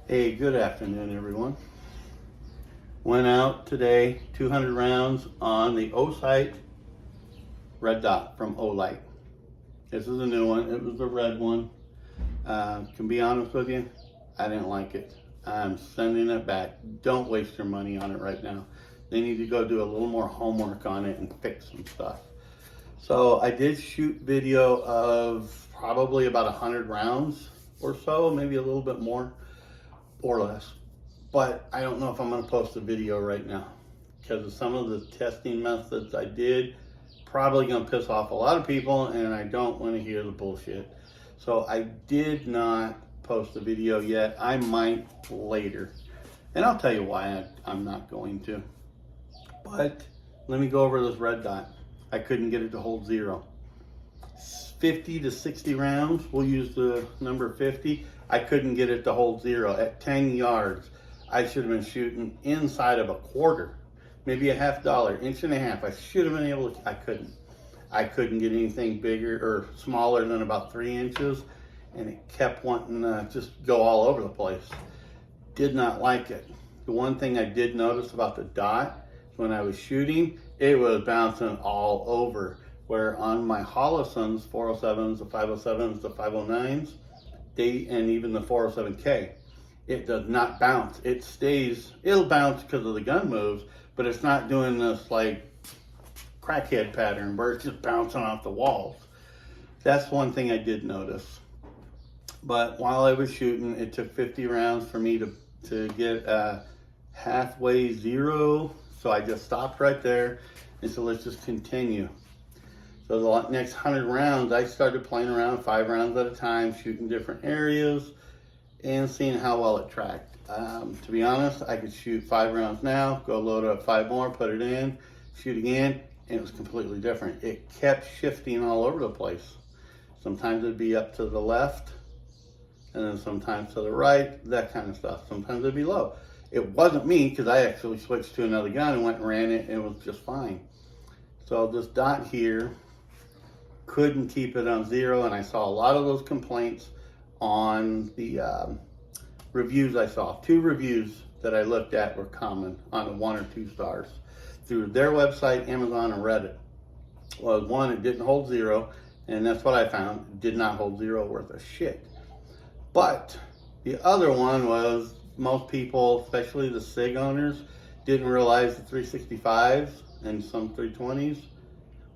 Hey, good afternoon, everyone. Went out today, 200 rounds on the Osight red dot from Olight. This is a new one. It was the red one. Can be honest with you, I didn't like it. I'm sending it back. Don't waste your money on it right now. They need to go do a little more homework on it and fix some stuff. So I did shoot video of probably about 100 rounds or so, maybe a little bit more or less. But I don't know if I'm going to post a video right now because of some of the testing methods I did. Probably going to piss off a lot of people, and I don't want to hear the bullshit. So I did not post a video yet. I might later. And I'll tell you why I'm not going to. But let me go over this red dot. I couldn't get it to hold zero. 50 to 60 rounds, we'll use the number 50. I couldn't get it to hold zero. At 10 yards, I should have been shooting inside of a quarter, maybe a $1/2, inch and a half. I should have been able to, I couldn't. I couldn't get anything bigger or smaller than about 3 inches, and it kept wanting to just go all over the place. Did not like it. The one thing I did notice about the dot, when I was shooting, it was bouncing all over. Where on my Hollisons, 407s, the 507s, the 509s, and even the 407K, it does not bounce. It stays, it'll bounce because of the gun moves, but it's not doing this like crackhead pattern where it's just bouncing off the walls. That's one thing I did notice. But while I was shooting, it took 50 rounds for me to get halfway zero. So I just stopped right there and said, let's just continue. So the next 100 rounds, I started playing around 5 rounds at a time, shooting different areas and seeing how well it tracked. To be honest, I could shoot 5 rounds now, go load up 5 more, put it in, shoot again, and it was completely different. It kept shifting all over the place. Sometimes it'd be up to the left, and then sometimes to the right, that kind of stuff. Sometimes it'd be low. It wasn't me, because I actually switched to another gun and went and ran it, and it was just fine. So this dot here, couldn't keep it on zero, and I saw a lot of those complaints on the reviews I saw. 2 reviews that I looked at were common on the 1 or 2 stars through their website, Amazon, and Reddit. Well, one, it didn't hold zero, and that's what I found. It did not hold zero worth of shit. But the other one was most people, especially the SIG owners, didn't realize the 365s and some 320s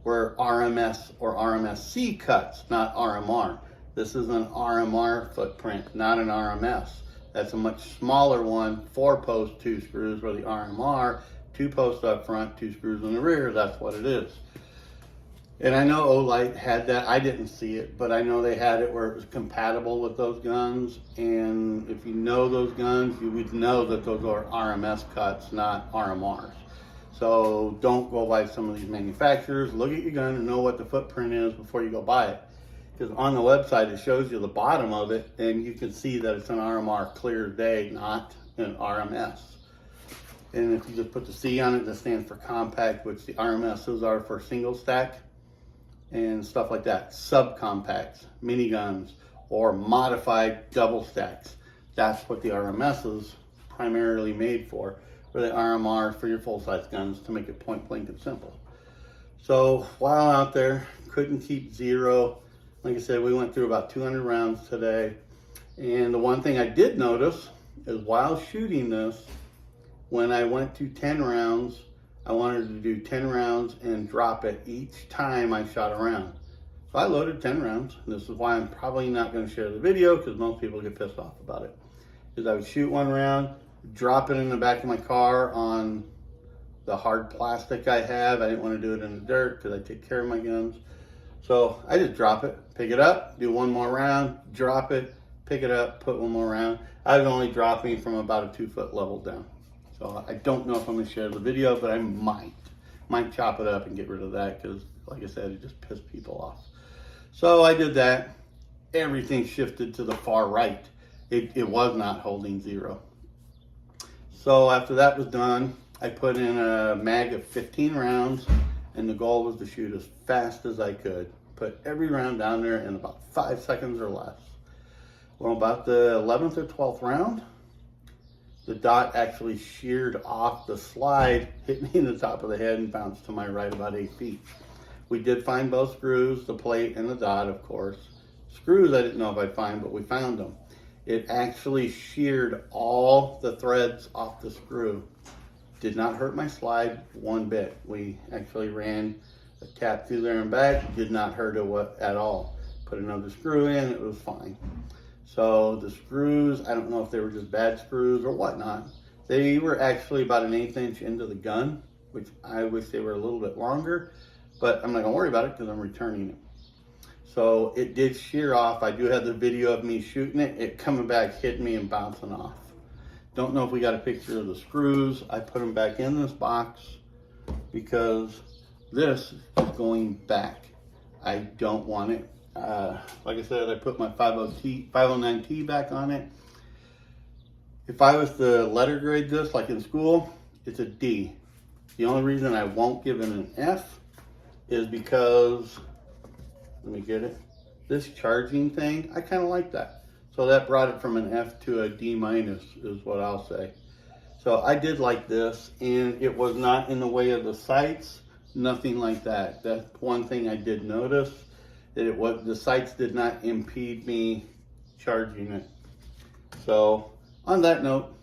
were RMS or RMSC cuts, not RMR. This is an RMR footprint, not an RMS. That's a much smaller one, 4-post, 2 screws, where the RMR, 2 posts up front, 2 screws in the rear. That's what it is. And I know Olight had that. I didn't see it, but I know they had it where it was compatible with those guns. And if you know those guns, you would know that those are RMS cuts, not RMRs. So don't go by some of these manufacturers. Look at your gun and know what the footprint is before you go buy it. Because on the website, it shows you the bottom of it, and you can see that it's an RMR clear day, not an RMS. And if you just put the C on it, that stands for compact, which the RMSs are for single stack and stuff like that. Subcompacts, miniguns, or modified double stacks. That's what the RMS is primarily made for the RMR for your full-size guns, to make it point blank and simple. So while out there, couldn't keep zero. Like I said, we went through about 200 rounds today. And the one thing I did notice is while shooting this, when I went to 10 rounds, I wanted to do 10 rounds and drop it each time I shot a round. So I loaded 10 rounds. This is why I'm probably not going to share the video, because most people get pissed off about it. Is I would shoot 1 round, drop it in the back of my car on the hard plastic I have. I didn't want to do it in the dirt because I take care of my guns. So I just drop it, pick it up, do 1 more round, drop it, pick it up, put 1 more round. I was only dropping from about a 2-foot level down. So I don't know if I'm going to share the video, but I might chop it up and get rid of that, because like I said, it just pissed people off. So I did that. Everything shifted to the far right. It was not holding zero. So after that was done, I put in a mag of 15 rounds, and the goal was to shoot as fast as I could. Put every round down there in about 5 seconds or less. Well, about the 11th or 12th round, the dot actually sheared off the slide, hit me in the top of the head, and bounced to my right about 8 feet. We did find both screws, the plate and the dot, of course. Screws I didn't know if I'd find, but we found them. It actually sheared all the threads off the screw. Did not hurt my slide one bit. We actually ran a tap through there and back, did not hurt it at all. Put another screw in, it was fine. So the screws, I don't know if they were just bad screws or whatnot. They were actually about an 1/8 inch into the gun, which I wish they were a little bit longer, but I'm not gonna worry about it because I'm returning it. So it did shear off. I do have the video of me shooting it. It coming back, hitting me and bouncing off. Don't know if we got a picture of the screws. I put them back in this box because this is going back. I don't want it. Like I said, I put my 509T back on it. If I was to letter grade this like in school, it's a D. The only reason I won't give it an F is because, let me get it, this charging thing, I kind of like that. So that brought it from an F to a D minus is what I'll say. So I did like this, and it was not in the way of the sights, nothing like that. That's one thing I did notice, that the sights did not impede me charging it. So on that note,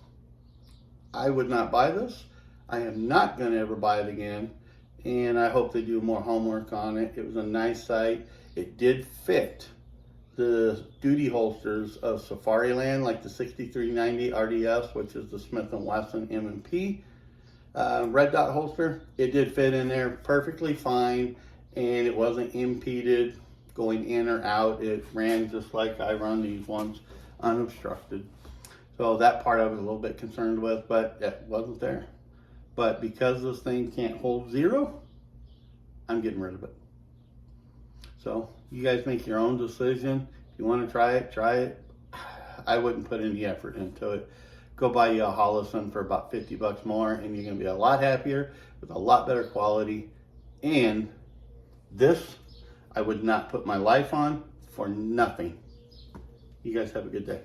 I would not buy this. I am not going to ever buy it again, and I hope they do more homework on it. It was a nice sight. It did fit the duty holsters of Safariland, like the 6390 RDS, which is the Smith & Wesson M&P red dot holster. It did fit in there perfectly fine, and it wasn't impeded going in or out. It ran just like I run these ones, unobstructed. So that part I was a little bit concerned with, but it wasn't there. But because this thing can't hold 0, I'm getting rid of it. So you guys make your own decision. If you want to try it, try it. I wouldn't put any effort into it. Go buy you a Holosun for about 50 bucks more, and you're going to be a lot happier with a lot better quality. And this, I would not put my life on for nothing. You guys have a good day.